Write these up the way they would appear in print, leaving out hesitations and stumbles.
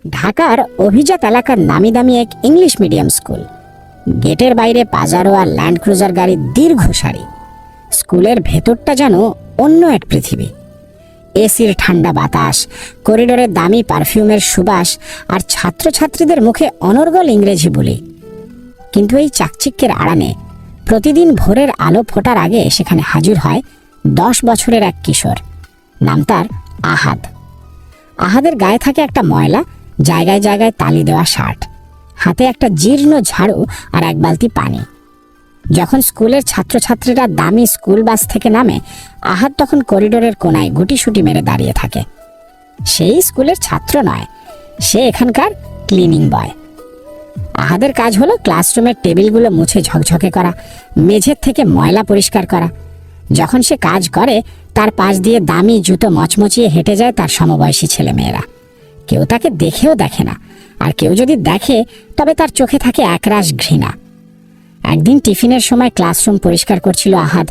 ঢাকার অভিজাত এলাকার নামি দামি এক ইংলিশ মিডিয়াম স্কুল। গেটের বাইরে পাজারো আর ল্যান্ড ক্রুজার গাড়ির দীর্ঘ সারি। স্কুলের ভেতরটা যেন অন্য এক পৃথিবী। এসির ঠান্ডা বাতাস, করিডোরে দামি পারফিউমের সুবাস আর ছাত্রছাত্রীদের মুখে অনর্গল ইংরেজি বলি। কিন্তু এই চাকচিক্যের আড়ালে প্রতিদিন ভোরের আলো ফোটার আগে সেখানে হাজির হয় 10 বছরের এক কিশোর। নাম তার আহাদ। আহাদের গায়ে থাকে একটা ময়লা, জায়গায় জায়গায় তালি দেওয়া শার্ট, হাতে একটা জীর্ণ ঝাড়ু আর এক বালতি পানি। যখন স্কুলের ছাত্রছাত্রীরা দামি স্কুল বাস থেকে নামে, আহাদ তখন করিডোরের কোনায় গুটিসুটি মেরে দাঁড়িয়ে থাকে। সেই স্কুলের ছাত্র নয়, সে এখানকার ক্লিনিং বয়। আহাদের কাজ হলো ক্লাসরুমের টেবিলগুলো মুছে ঝকঝকে করা, মেঝের থেকে ময়লা পরিষ্কার করা। যখন সে কাজ করে, তার পাশ দিয়ে দামি জুতো মচমচিয়ে হেঁটে যায় তার সমবয়সী ছেলেমেয়েরা। কেউ তাকে দেখেও দেখে না, আর কেউ যদি দেখে তবে তার চোখে থাকে একরাশ ঘৃণা। একদিন টিফিনের সময় ক্লাসরুম পরিষ্কার করছিল আহাদ।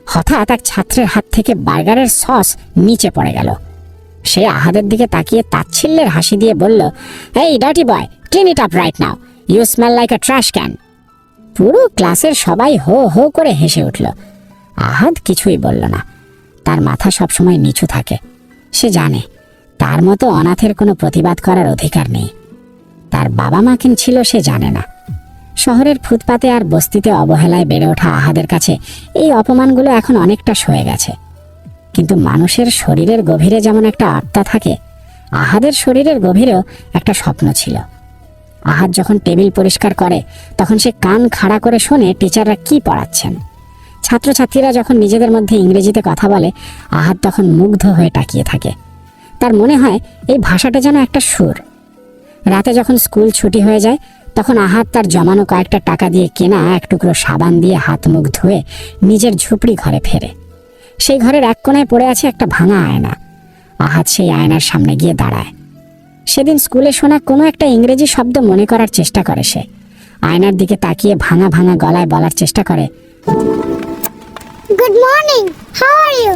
হঠাৎ এক ছাত্রের হাত থেকে বার্গারের সস নিচে পড়ে গেল। সে আহাদের দিকে তাকিয়ে তাচ্ছিল্যের হাসি দিয়ে বলল, এই dirty boy, clean it up right now, you smell like a trash can. পুরো ক্লাসের সবাই হো হো করে হেসে উঠল। আহাদ কিছুই বলল না। তার মাথা সবসময় নিচু থাকে। সে জানে তার মতো অনাথের কোনো প্রতিবাদ করার অধিকার নেই। তার বাবা মা কেন ছিল সে জানে না। শহরের ফুটপাতে আর বস্তিতে অবহেলায় বেড়ে ওঠা আহাদের কাছে এই অপমানগুলো এখন অনেকটা সয়ে গেছে। কিন্তু মানুষের শরীরের গভীরে যেমন একটা আত্মা থাকে, আহাদের শরীরের গভীরেও একটা স্বপ্ন ছিল। আহাদ যখন টেবিল পরিষ্কার করে, তখন সে কান খাড়া করে শোনে টিচাররা কি পড়াচ্ছেন। ছাত্রছাত্রীরা যখন নিজেদের মধ্যে ইংরেজিতে কথা বলে, আহাদ তখন মুগ্ধ হয়ে তাকিয়ে থাকে। তার মনে হয় এই ভাষাটা যেন একটা সুর। রাতে যখন স্কুল ছুটি হয়ে যায়, তখন আহাদ তার জমানো কয়েকটা টাকা দিয়ে কেনা এক টুকরো সাবান দিয়ে হাত মুখ ধুয়ে নিজের ঝুপড়ি ঘরে ফেরে। সেই ঘরের এক কোণায় পড়ে আছে একটা ভাঙা আয়না। আহাদ সেই আয়নার সামনে গিয়ে দাঁড়ায়। সেদিন স্কুলে শোনা কোনো একটা ইংরেজি শব্দ মনে করার চেষ্টা করে সে। আয়নার দিকে তাকিয়ে ভাঙা ভাঙা গলায় বলার চেষ্টা করে, good morning, how are you?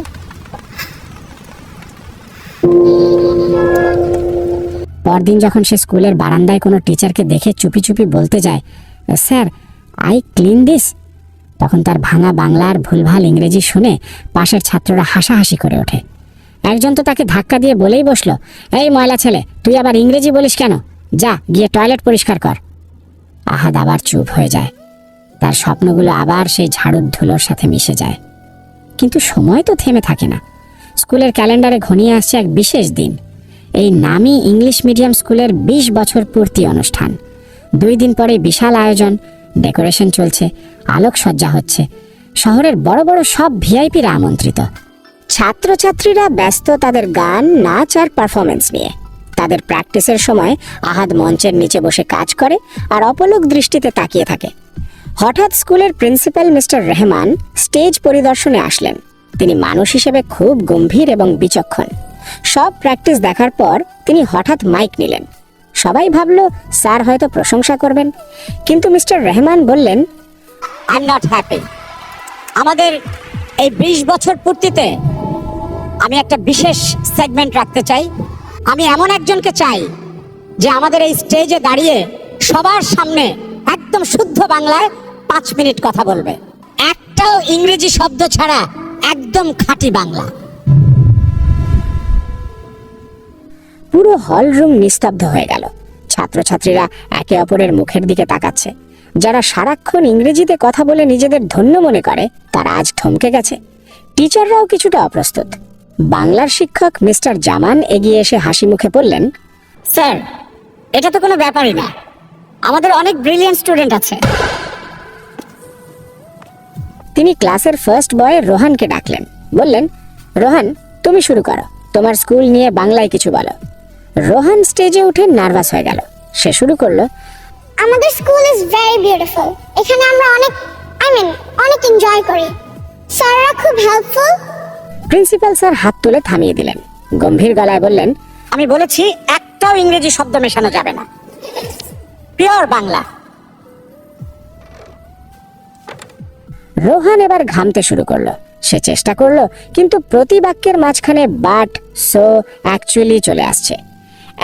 পরদিন যখন সে স্কুলের বারান্দায় কোনো টিচারকে দেখে চুপি চুপি বলতে যায়, স্যার, আই ক্লিন দিস, তখন তার ভাঙা বাংলার ভুলভাল ইংরেজি শুনে পাশের ছাত্ররা হাসাহাসি করে ওঠে। একজন তো তাকে ধাক্কা দিয়ে বলেই বসলো, এই ময়লা ছেলে, তুই আবার ইংরেজি বলিস কেন? যা গিয়ে টয়লেট পরিষ্কার কর। আহাদ আবার চুপ হয়ে যায়। তার স্বপ্নগুলো আবার সেই ঝাড়ুর ধুলোর সাথে মিশে যায়। কিন্তু সময় তো থেমে থাকে না। স্কুলের ক্যালেন্ডারে ঘনিয়ে আসছে এক বিশেষ দিন, এই নামি ইংলিশ মিডিয়াম স্কুলের 20 বছর পূর্তি অনুষ্ঠান। 2 দিন পরে বিশাল আয়োজন, ডেকোরেশন চলছে, আলোকসজ্জা হচ্ছে। শহরের বড় বড় সব ভিআইপিরা আমন্ত্রিত। ছাত্রছাত্রীরা ব্যস্ত তাদের গান, নাচ আর পারফরমেন্স নিয়ে। তাদের প্র্যাকটিসের সময় আহাদ মঞ্চের নিচে বসে কাজ করে আর অপলক দৃষ্টিতে তাকিয়ে থাকে। হঠাৎ স্কুলের প্রিন্সিপাল মিস্টার রহমান স্টেজ পরিদর্শনে আসলেন। তিনি মানুষ হিসেবে খুব গম্ভীর এবং বিচক্ষণ। সব প্র্যাকটিস দেখার পর তিনি হঠাৎ মাইক নিলেন। সবাই ভাবল স্যার হয়তো প্রশংসা করবেন, কিন্তু মিস্টার রহমান বললেন, আই এম নট হ্যাপি। আমাদের এই 20 বছর পূর্তিতে আমি একটা বিশেষ সেগমেন্ট রাখতে চাই। আমি এমন একজনকে চাই যে আমাদের এই স্টেজে দাঁড়িয়ে সবার সামনে একদম শুদ্ধ বাংলায় 5 মিনিট কথা বলবে, একটাও ইংরেজি শব্দ ছাড়া, একদম খাঁটি বাংলা। পুরো হল রুম নিস্তব্ধ হয়ে গেল। ছাত্রছাত্রীরা একে অপরের মুখের দিকে তাকাচ্ছে। যারা সারাক্ষণ ইংরেজিতে কথা বলে নিজেদের ধন্য মনে করে, তারা আজ থমকে গেছে। টিচাররাও কিছুটা অপ্রস্তুত। বাংলার শিক্ষক মিস্টার জামান এগিয়ে এসে হাসি মুখে বললেন, স্যার, এটা তো কোনো ব্যাপারই না, আমাদের অনেক ব্রিলিয়েন্ট স্টুডেন্ট আছে। তিনি ক্লাসের ফার্স্ট বয় রোহানকে ডাকলেন। বললেন, রোহান, তুমি শুরু করো, তোমার স্কুল নিয়ে বাংলায় কিছু বলো। রোহান স্টেজে উঠে নার্ভাস হয়ে গেল। সে শুরু করলো, আমাদের স্কুল ইজ ভেরি বিউটিফুল। এখানে আমরা অনেক এনজয় করি। স্যাররা খুব হেল্পফুল। প্রিন্সিপাল স্যার হাত তুলে থামিয়ে দিলেন। গম্ভীর গলায় বললেন, আমি বলেছি একটাও ইংরেজি শব্দ মেশানো যাবে না, পিওর বাংলা। রোহান এবার ঘামতে শুরু করলো। সে চেষ্টা করলো, কিন্তু প্রতি বাক্যের মাঝখানে বাট, সো, অ্যাকচুয়ালি চলে আসছে।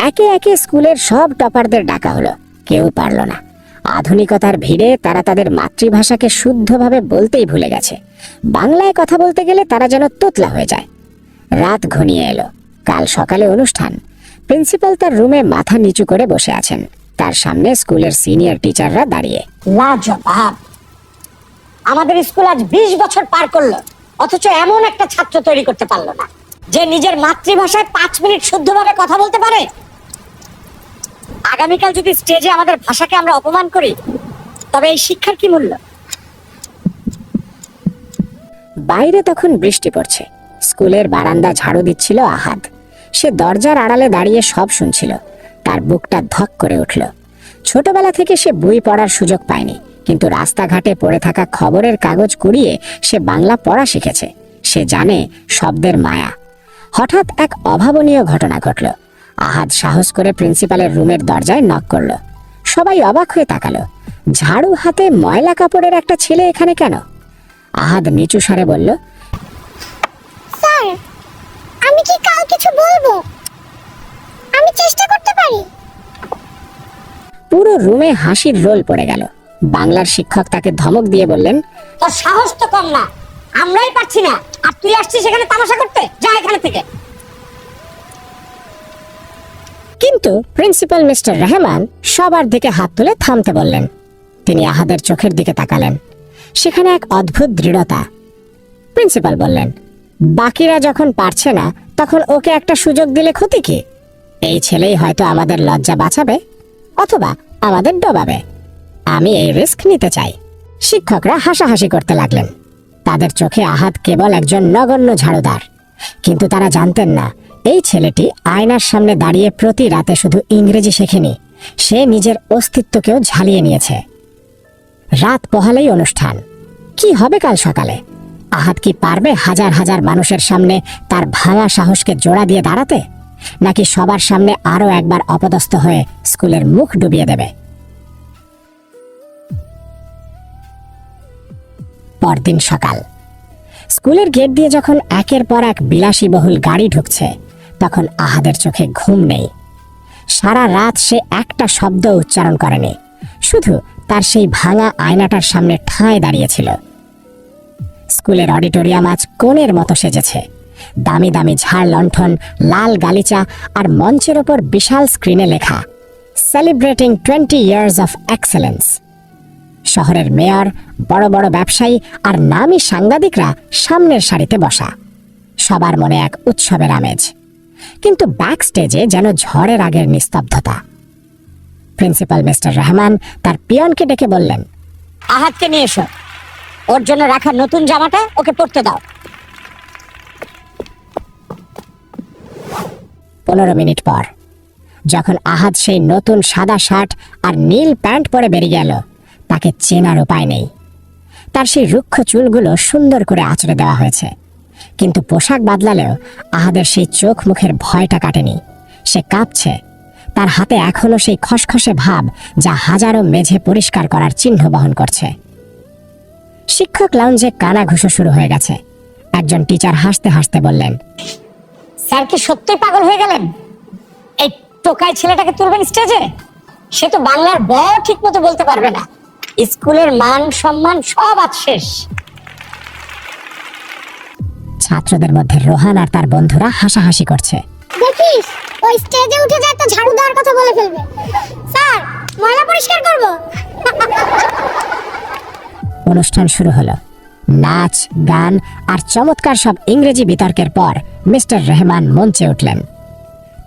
একে একে স্কুলের সব টপারদের ডাকা হলো, কেউ পারল না। আধুনিকতার ভিড়ে তারা তাদের মাতৃভাষাকে শুদ্ধভাবে বলতেই ভুলে গেছে। বাংলায় কথা বলতে গেলে তারা যেন তোতলা হয়ে যায়। রাত ঘনিয়ে এলো, কাল সকালে অনুষ্ঠান। প্রিন্সিপাল তার রুমে মাথা নিচু করে বসে আছেন, তার সামনে স্কুলের সিনিয়র টিচাররা দাঁড়িয়ে। লাজবাব! আমাদের স্কুল আজ 20 বছর পার করলো, অথচ এমন একটা ছাত্র তৈরি করতে পারলো না যে নিজের মাতৃভাষায় 5 মিনিট শুদ্ধভাবে কথা বলতে পারে। আগামীকাল যদি স্টেজে আমাদের ভাষাকে আমরা অপমান করি, তবে এই শিক্ষার কি মূল্য? বাইরে তখন বৃষ্টি পড়ছে। স্কুলের বারান্দা ঝাড়ু দিচ্ছিল আহাদ। সে দরজার আড়ালে দাঁড়িয়ে সব শুনছিল। তার বুকটা ধক করে উঠল। ছোটবেলা থেকে সে বই পড়ার সুযোগ পায়নি, কিন্তু রাস্তাঘাটে পড়ে থাকা খবরের কাগজ কুড়িয়ে সে বাংলা পড়া শিখেছে। সে জানে শব্দের মায়া। হঠাৎ এক অভাবনীয় ঘটনা ঘটল। আহাদ সাহস করে প্রিন্সিপালের রুমের দরজায় নক করল। সবাই অবাক হয়ে তাকালো। ঝাড়ু হাতে ময়লা কাপড়ের একটা ছেলে এখানে কেন? আহাদ নিচু স্বরে বলল, স্যার, আমি কি কাল কিছু বলবো? আমি চেষ্টা করতে পারি। পুরো রুমে হাসির রোল পড়ে গেল। বাংলার শিক্ষক তাকে ধমক দিয়ে বললেন, তোর সাহস তো কম না, আমরাই পারছি না, আর তুই আসছিস এখানে তামাশা করতে? যা এখানে থেকে। কিন্তু প্রিন্সিপাল মিস্টার রহমান সবার দিকে হাত তুলে থামতে বললেন। তিনি আহাদের চোখের দিকে তাকালেন। সেখানে এক অদ্ভুত দৃঢ়তা। প্রিন্সিপাল বললেন, বাকিরা যখন পারছে না, তখন ওকে একটা সুযোগ দিলে ক্ষতি কি? এই ছেলেই হয়তো আমাদের লজ্জা বাঁচাবে, অথবা আমাদের ডোবাবে। আমি এই রিস্ক নিতে চাই। শিক্ষকরা হাসাহাসি করতে লাগলেন। তাদের চোখে আহাদ কেবল একজন নগণ্য ঝাড়ুদার। কিন্তু তারা জানতেন না, এই ছেলেটি আয়নার সামনে দাঁড়িয়ে প্রতি রাতে শুধু ইংরেজি শেখেনি, সে নিজের অস্তিত্বকেও ঝালিয়ে নিয়েছে। রাত পোহালেই অনুষ্ঠান। কি হবে কাল সকালে? আহাদ কি পারবে হাজার হাজার মানুষের সামনে তার ভাঙা সাহসকে জোড়া দিয়ে দাঁড়াতে, নাকি সবার সামনে আরো একবার অপদস্থ হয়ে স্কুলের মুখ ডুবিয়ে দেবে? পরদিন সকাল। স্কুলের গেট দিয়ে যখন একের পর এক বিলাসীবহুল গাড়ি ঢুকছে, তখন আহাদের চোখে ঘুম নেই। সারা রাত সে একটা শব্দ উচ্চারণ করেনি, শুধু তার সেই ভাঙা আয়নাটার সামনে ঠাঁই দাঁড়িয়েছিল। স্কুলের অডিটোরিয়াম আজ কোণের মতো সেজেছে। দামি দামি ঝাড় লণ্ঠন, লাল গালিচা, আর মঞ্চের ওপর বিশাল স্ক্রিনে লেখা, সেলিব্রেটিং 20 ইয়ার্স অফ এক্সেলেন্স। শহরের মেয়র, বড় বড় ব্যবসায়ী আর নামী সাংবাদিকরা সামনের সারিতে বসা। সবার মনে এক উৎসবের আমেজ। কিন্তু ব্যাক স্টেজে যেন ঝড়ের আগের নিস্তব্ধতা। প্রিন্সিপাল মিস্টার রহমান তার পিয়নকে ডেকে বললেন, আহাদকে নিয়ে এসো, ওর জন্য রাখা নতুন জামাটা ওকে পরতে দাও। 15 মিনিট পর যখন আহাদ সেই নতুন সাদা শার্ট আর নীল প্যান্ট পরে বেরিয়ে গেল, তাকে চেনার উপায় নেই। তার সেই রুক্ষ চুলগুলো সুন্দর করে আঁচড়ে দেওয়া হয়েছে, কিন্তু পোশাক বদলালেও আহাদের সেই চোখ মুখের ভয়টা কাটেনি। সে কাঁপছে। তার হাতে এখনো সেই খসখসে ভাব, যা হাজারো মেঝে পরিষ্কার করার চিহ্ন বহন করছে। শিক্ষক লাউঞ্জে কানাঘুষো শুরু হয়ে গেছে। একজন টিচার হাসতে হাসতে বললেন, স্যার কি সত্যই পাগল হয়ে গেলেন? এই টোকাই ছেলেটাকে তুলবেন স্টেজে? সে তো বাংলার ব ঠিক মতো বলতে পারবে না। স্কুলের মান সম্মান সব আজ শেষ। ছাত্রদের মধ্যে রোহান আর তার বন্ধুরা হাসাহাসি করছে। দেখিস, ওই স্টেজে উঠে যায় তো ঝাড়ু দেওয়ার কথা বলে ফেলবে। স্যার, ময়লা পরিষ্কার করব। অনুষ্ঠান শুরু হলো। নাচ, গান আর চমৎকার সব ইংরেজি বিতর্কের পর মিস্টার রহমান মঞ্চে উঠলেন।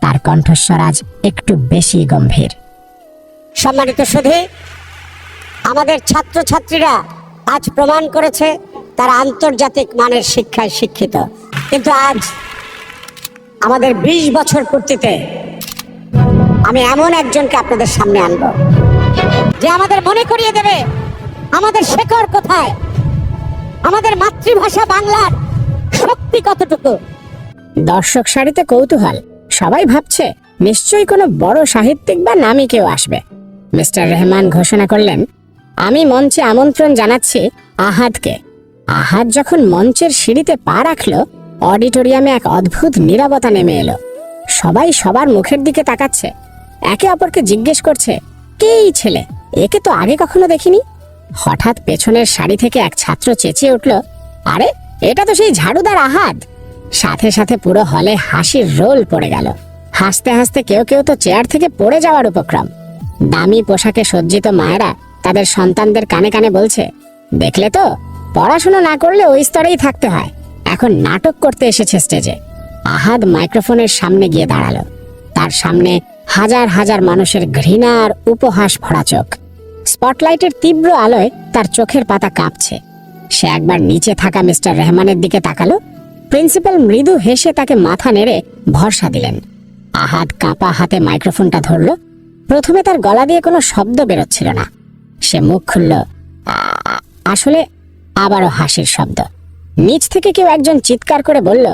তার কণ্ঠস্বর আজ একটু বেশি গম্ভীর। সম্মানিত সুধী, আমাদের ছাত্রছাত্রীরা আজ প্রমাণ করেছে তারা আন্তর্জাতিক মানের শিক্ষায় শিক্ষিত। কিন্তু আজ আমাদের 20 বছর পূর্তিতে আমি এমন একজনকে আপনাদের সামনে আনব, যে আমাদের মনে করিয়ে দেবে আমাদের শেকড় কোথায়, আমাদের মাতৃভাষা বাংলার শক্তি কতটুকু। দর্শক সারিতে কৌতূহল। সবাই ভাবছে নিশ্চয়ই কোনো বড় সাহিত্যিক বা নামী কেউ আসবে। মিস্টার রহমান ঘোষণা করলেন, আমি মঞ্চে আমন্ত্রণ জানাচ্ছি আহাদকে। আহাদ যখন মঞ্চের সিঁড়িতে পা রাখল, অডিটোরিয়ামে এক অদ্ভুত নীরবতা নেমে এলো। সবাই সবার মুখের দিকে তাকাচ্ছে, একে অপরকে জিজ্ঞেস করছে, কে এই ছেলে? একে তো আগে কখনো দেখিনি। হঠাৎ পেছনের সারি থেকে এক ছাত্র চেঁচিয়ে উঠল, আরে এটা তো সেই ঝাড়ুদার আহাদ। সাথে সাথে পুরো হলে হাসির রোল পড়ে গেল। হাসতে হাসতে কেউ কেউ তো চেয়ার থেকে পড়ে যাওয়ার উপক্রম। দামি পোশাকে সজ্জিত মায়েরা তাদের সন্তানদের কানে কানে বলছে, দেখলে তো, পড়াশোনা না করলে ওই স্তরেই থাকতে হয়, এখন নাটক করতে এসেছে স্টেজে। আহাদ মাইক্রোফোনের সামনে গিয়ে দাঁড়ালো। তার সামনে হাজার হাজার মানুষের ঘৃণা আর উপহাস ভরা চোখ। স্পটলাইটের তীব্র আলোয় তার চোখের পাতা কাঁপছে। সে একবার নিচে থাকা মিস্টার রহমানের দিকে তাকালো। প্রিন্সিপাল মৃদু হেসে তাকে মাথা নেড়ে ভরসা দিলেন। আহাদ কাঁপা হাতে মাইক্রোফোনটা ধরল। প্রথমে তার গলা দিয়ে কোনো শব্দ বেরোচ্ছিল না। সে মুখ খুলল, আসলে আবারও হাসির শব্দ। নিচ থেকে কেউ একজন চিৎকার করে বলল,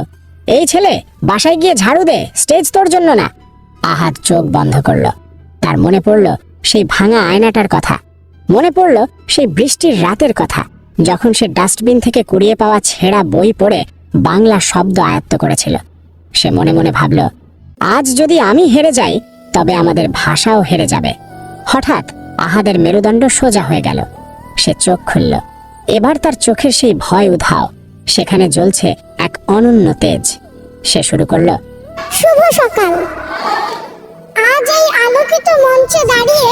এই ছেলে, বাসায় গিয়ে ঝাড়ু দে, স্টেজ তোর জন্য না। আহাদ চোখ বন্ধ করল। তার মনে পড়ল সেই ভাঙা আয়নাটার কথা, মনে পড়ল সেই বৃষ্টির রাতের কথা, যখন সে ডাস্টবিন থেকে কুড়িয়ে পাওয়া ছেঁড়া বই পড়ে বাংলা শব্দ আয়ত্ত করেছিল। সে মনে মনে ভাবল, আজ যদি আমি হেরে যাই তবে আমাদের ভাষাও হেরে যাবে। হঠাৎ আহাদের মেরুদণ্ড সোজা হয়ে গেল। সে চোখ খুলল। এবার তার চোখের সেই ভয় উধাও, সেখানে জ্বলছে এক অনন্য তেজ। সে শুরু করল, শুভ সকাল। আজ এই আলোকিত মঞ্চে দাঁড়িয়ে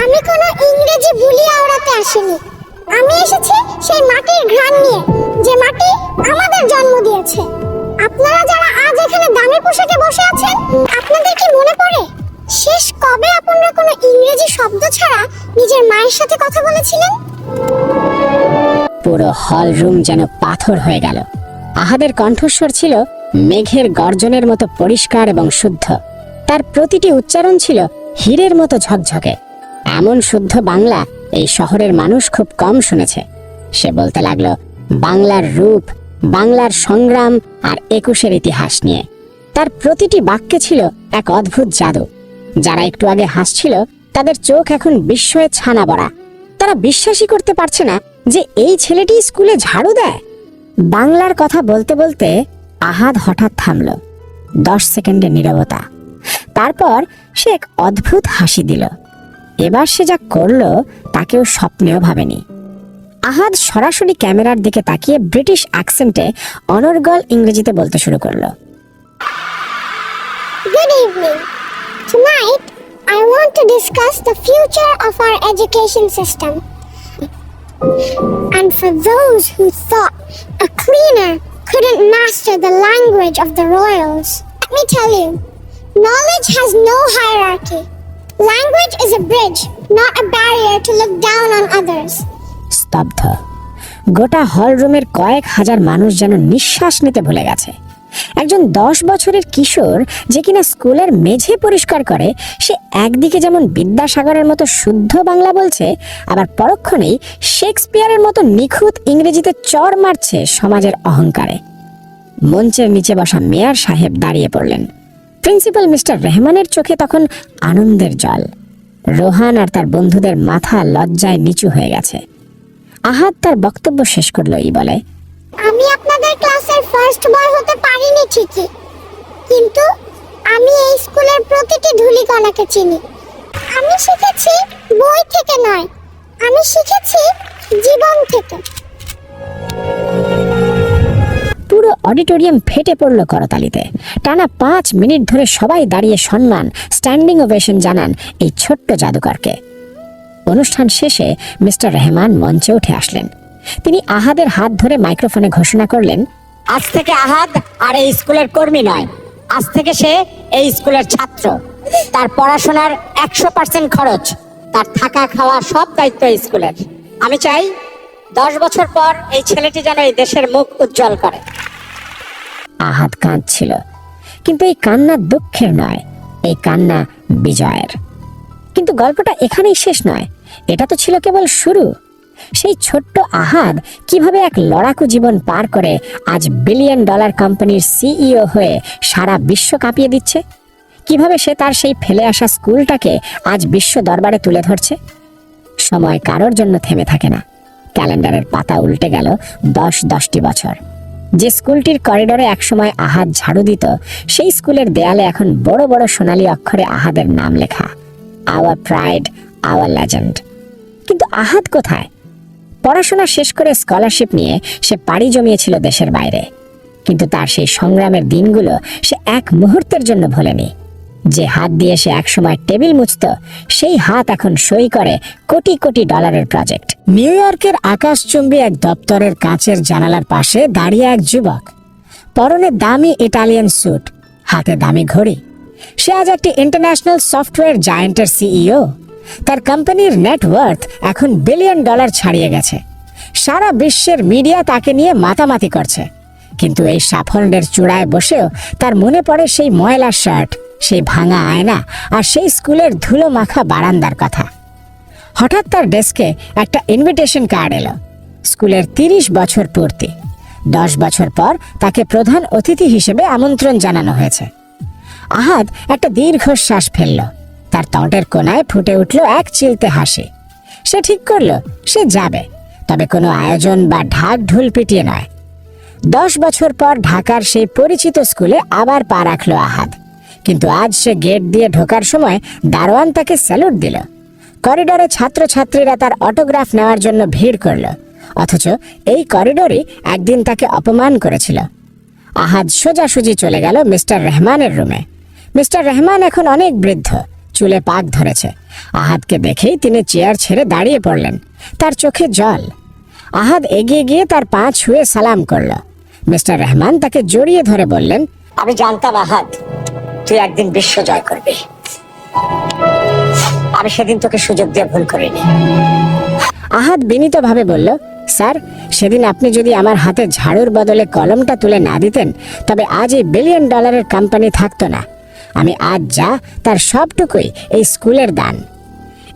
আমি কোনো ইংরেজি বুলি আওড়াতে আসিনি। আমি এসেছি সেই মাটির ঘ্রাণ নিয়ে, যে মাটি আমাদের জন্ম দিয়েছে। আপনারা যারা আজ এখানে দামি পোশাকে বসে আছেন, আপনাদের কি মনে পড়ে শেষ কবে আপনারা কোনো ইংরেজি শব্দ ছাড়া নিজের মায়ের সাথে কথা বলেছিলেন? পুরো হল রুম যেন পাথর হয়ে গেল। আহাদের কণ্ঠস্বর ছিল মেঘের গর্জনের মতো পরিষ্কার এবং শুদ্ধ। তার প্রতিটি উচ্চারণ ছিল হীরের মতো ঝকঝকে। এমন শুদ্ধ বাংলা এই শহরের মানুষ খুব কম শুনেছে। সে বলতে লাগলো বাংলার রূপ, বাংলার সংগ্রাম আর ২১-এর ইতিহাস নিয়ে। তার প্রতিটি বাক্যে ছিল এক অদ্ভুত জাদু। যারা একটু আগে হাসছিল তাদের চোখ এখন বিস্ময়ে ছানা বড়া। তারা বিশ্বাসই করতে পারছে না যে এই ছেলেটি স্কুলে ঝাড়ু দেয়। বাংলার কথা বলতে বলতে আহাদ হঠাৎ থামল। 10 সেকেন্ডের নীরবতা। তারপর সে এক অদ্ভুত হাসি দিল। এবার সে যা করলো তা কেউ স্বপ্নেও ভাবেনি। আহাদ সরাসরি ক্যামেরার দিকে তাকিয়ে ব্রিটিশ অ্যাকসেন্টে অনর্গল ইংরেজিতে বলতে শুরু করলো, Good evening. Tonight, I want to discuss the future of our education system. And for those who thought a cleaner couldn't master the language of the royals, let me tell you, knowledge has no hierarchy. Language is a bridge, not a barrier to look down on others. স্তব্ধ। গোটা হল রুমের কয়েক হাজার মানুষ যেন নিঃশ্বাস নিতে ভুলে গেছে। একজন 10 বছরের কিশোর যে কিনা স্কুলের মেঝে পরিষ্কার করে, সে একদিকে যেমন বিদ্যাসাগরের মতো শুদ্ধ বাংলা বলছে, আবার পরক্ষণেই শেক্সপিয়ারের মতো নিখুঁত ইংরেজিতে চড় মারছে সমাজের অহংকারে। মঞ্চের নিচে বসা মেয়র সাহেব দাঁড়িয়ে পড়লেন। প্রিন্সিপাল মিস্টার রহমানের চোখে তখন আনন্দের জল। রোহান আর তার বন্ধুদের মাথা লজ্জায় নিচু হয়ে গেছে। আহাদ তার বক্তব্য শেষ করলো এই বলে, আমি আপনাদের ক্লাসের ফার্স্ট বয় হতে পারিনি ঠিকই, কিন্তু আমি এই স্কুলের প্রতিটি ধূলিকণাকে চিনি। আমি শিখেছি বই থেকে নয়, আমি শিখেছি জীবন থেকে। পুরো অডিটোরিয়াম ফেটে পড়ল করতালিতে। টানা 5 মিনিট ধরে সবাই দাঁড়িয়ে সম্মান, স্ট্যান্ডিং ওভেশন জানান এই ছোট্ট জাদুকরকে। অনুষ্ঠান শেষে মিস্টার রহমান মঞ্চে উঠে আসলেন। তিনি আহাদের হাত ধরে মাইক্রোফোনে ঘোষণা করলেন, আজ থেকে আহাদ আর এই স্কুলের কর্মী নয়, আজ থেকে সে এই স্কুলের ছাত্র। তার পড়াশোনার 100% খরচ, তার থাকা খাওয়া সব দায়িত্ব এই স্কুলের। আমি চাই 10 বছর পর এই ছেলেটি যেন এই দেশের মুখ উজ্জ্বল করে। আহাদ কাঁদছিল, কিন্তু এই কান্না দুঃখের নয়, এই কান্না বিজয়ের। কিন্তু গল্পটা এখানেই শেষ নয়, এটা তো ছিল কেবল শুরু। সেই ছোট্ট আহাদ কিভাবে এক লড়াকু জীবন পার করে আজ $1 বিলিয়ন কোম্পানির সিইও হয়ে সারা বিশ্ব কাঁপিয়ে দিচ্ছে, কিভাবে সে তার সেই ফেলে আসা স্কুলটাকে আজ বিশ্ব দরবারে তুলে ধরছে। সময় কারোর জন্য থেমে থাকে না। ক্যালেন্ডারের পাতা উল্টে গেল 10-10টি বছর। যে স্কুলটির করিডোরে একসময় আহাদ ঝাড়ু দিত, সেই স্কুলের দেয়ালে এখন বড় বড় সোনালী অক্ষরে আহাদের নাম লেখা, আওয়ার প্রাইড, আওয়ার লেজেন্ড। কিন্তু আহাদ কোথায়? পড়াশোনা শেষ করে স্কলারশিপ নিয়ে সে পাড়ি জমিয়েছিল দেশের বাইরে, কিন্তু তার সেই সংগ্রামের দিনগুলো সে এক মুহূর্তের জন্য ভোলেনি। যে হাত দিয়ে সে একসময় টেবিল মুছত, সেই হাত এখন সই করে কোটি কোটি ডলারের প্রজেক্ট। নিউ ইয়র্কের আকাশচুম্বী এক দপ্তরের কাঁচের জানালার পাশে দাঁড়িয়ে এক যুবক, পরনে দামি ইটালিয়ান স্যুট, হাতে দামি ঘড়ি। সে আজ একটি ইন্টারন্যাশনাল সফটওয়্যার জায়ান্টের সিইও। তার কোম্পানির নেটওয়ার্থ এখন $1 বিলিয়ন ছাড়িয়ে গেছে। সারা বিশ্বের মিডিয়া তাকে নিয়ে মাতামাতি করছে, কিন্তু এই সাফল্যের চূড়ায় বসেও তার মনে পড়ে সেই ময়লা শার্ট, সেই ভাঙা আয়না আর সেই স্কুলের ধুলো মাখা বারান্দার কথা। হঠাৎ তার ডেস্কে একটা ইনভিটেশন কার্ড এলো। স্কুলের 30 বছর পূর্তি। 10 বছর পর তাকে প্রধান অতিথি হিসেবে আমন্ত্রণ জানানো হয়েছে। আহাদ একটা দীর্ঘশ্বাস ফেলল। তার ঠোঁটের কোণায় ফুটে উঠল এক চিলতে হাসি। সে ঠিক করলো সে যাবে, তবে কোনো আয়োজন বা ঢাক ঢোল পিটিয়ে নয়। 10 বছর পর ঢাকার সেই পরিচিত স্কুলে আবার পা রাখলো আহাদ। কিন্তু আজ সে গেট দিয়ে ঢোকার সময় দারোয়ান তাকে স্যালুট দিল। করিডোরে ছাত্রছাত্রীরা তার অটোগ্রাফ নেওয়ার জন্য ভিড় করল, অথচ এই করিডোরই একদিন তাকে অপমান করেছিল। আহাদ সোজাসুজি চলে গেল মিস্টার রহমানের রুমে। মিস্টার রহমান এখন অনেক বৃদ্ধ, চুলে পাক ধরেছে। আহাদকে দেখেই তিনি চেয়ার ছেড়ে দাঁড়িয়ে পড়লেন, তার চোখে জল। আহাদ এগিয়ে গিয়ে তার পা ছুঁয়ে সালাম করল। মিস্টার রহমান তাকে জড়িয়ে ধরে বললেন, আমি জানতাম আহাদ তুই একদিন বিশ্ব জয় করবি। আমি সেদিন তোকে সুযোগ দিয়ে ভুল করিনি। আহাদ বিনীতভাবে বলল, স্যার, সেদিন আপনি যদি আমার হাতে ঝাড়ুর বদলে কলমটা তুলে না দিতেন, তবে আজ এই $1 বিলিয়ন কোম্পানি থাকতো না। আমি আজ যা, তার সবটুকুই এই স্কুলের দান।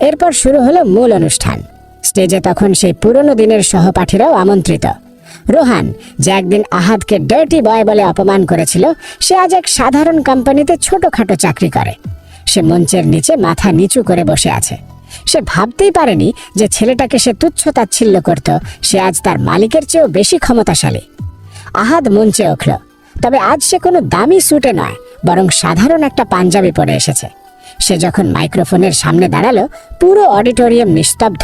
এরপর শুরু হলো মূল অনুষ্ঠান। স্টেজে তখন সেই পুরনো দিনের সহপাঠীরাও আমন্ত্রিত। রোহান, যে একদিন আহাদকে ডার্টি বয় বলে অপমান করেছিল, সে আজ এক সাধারণ কোম্পানিতে ছোটখাটো চাকরি করে। সে মঞ্চের নিচে মাথা নিচু করে বসে আছে। সে ভাবতেই পারেনি যে ছেলেটাকে সে তুচ্ছ তাচ্ছিল্য করত, সে আজ তার মালিকের চেয়েও বেশি ক্ষমতাশালী। আহাদ মঞ্চে উঠল, তবে আজ সে কোনো দামি স্যুটে নয়, বরং সাধারণ একটা পাঞ্জাবি পরে এসেছে। সে যখন মাইক্রোফোনের সামনে দাঁড়ালো, পুরো অডিটোরিয়াম নিস্তব্ধ।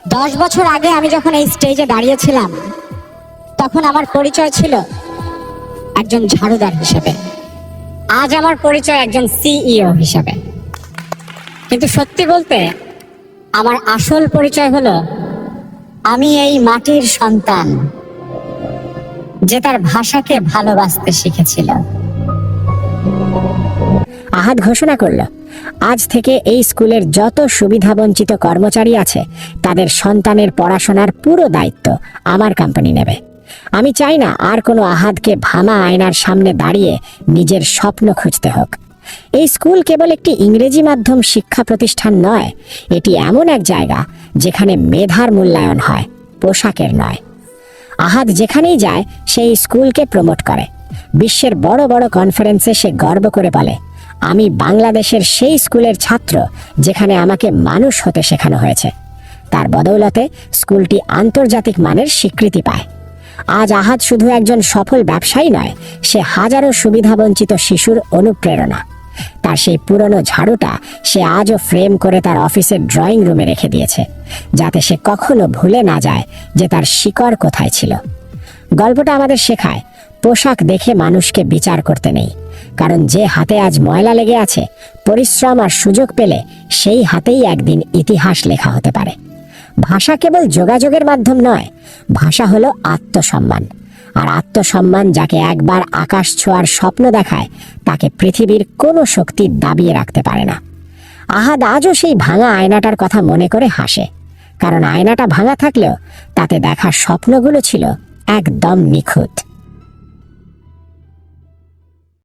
10 বছর আগে আমি যখন এই স্টেজে দাঁড়িয়েছিলাম, তখন আমার পরিচয় ছিল একজন ঝাড়ুদার হিসেবে। আজ আমার পরিচয় একজন সিইও হিসেবে। কিন্তু সত্যি বলতে আমার আসল পরিচয় হলো আমি এই মাটির সন্তান, যে তার ভাষাকে ভালোবাসতে শিখেছিল। আহাদ ঘোষণা করল, আজ থেকে এই স্কুলের যত সুবিধাবঞ্চিত কর্মচারী আছে, তাদের সন্তানের পড়াশোনার পুরো দায়িত্ব আমার কোম্পানি নেবে। আমি চাই না আর কোনো আহাদকে ভাঙা আয়নার সামনে দাঁড়িয়ে নিজের স্বপ্ন খুঁজতে হোক। এই স্কুল কেবল একটি ইংরেজি মাধ্যম শিক্ষা প্রতিষ্ঠান নয়, এটি এমন এক জায়গা যেখানে মেধার মূল্যায়ন হয়, পোশাকের নয়। আহাদ যেখানেই যায় সেই স্কুলকে প্রমোট করে। বিশ্বের বড় বড় কনফারেন্সে সে গর্ব করে বলে, আমি বাংলাদেশের সেই স্কুলের ছাত্র যেখানে আমাকে মানুষ হতে শেখানো হয়েছে। তার বদৌলতে স্কুলটি আন্তর্জাতিক মানের স্বীকৃতি পায়। আজ আহাদ শুধু একজন সফল ব্যবসায়ী নয়, সে হাজারো সুবিধাবঞ্চিত শিশুর অনুপ্রেরণা। তার সেই পুরনো ঝাড়ুটা সে আজও ফ্রেম করে তার অফিসের ড্রয়িং রুমে রেখে দিয়েছে, যাতে সে কখনো ভুলে না যায় যে তার শিকড় কোথায় ছিল। গল্পটা আমাদের শেখায়, পোশাক দেখে মানুষকে বিচার করতে নেই, কারণ যে হাতে আজ ময়লা লেগে আছে, পরিশ্রম আর সুযোগ পেলে সেই হাতেই একদিন ইতিহাস লেখা হতে পারে। ভাষা কেবল যোগাযোগের মাধ্যম নয়, ভাষা হলো আত্মসম্মান। আর আত্মসম্মান যাকে একবার আকাশ ছোঁয়ার স্বপ্ন দেখায়, তাকে পৃথিবীর কোনো শক্তি দাবিয়ে রাখতে পারে না। আহাদ আজও সেই ভাঙা আয়নাটার কথা মনে করে হাসে, কারণ আয়নাটা ভাঙা থাকলেও তাতে দেখা স্বপ্নগুলো ছিল একদম নিখুঁত।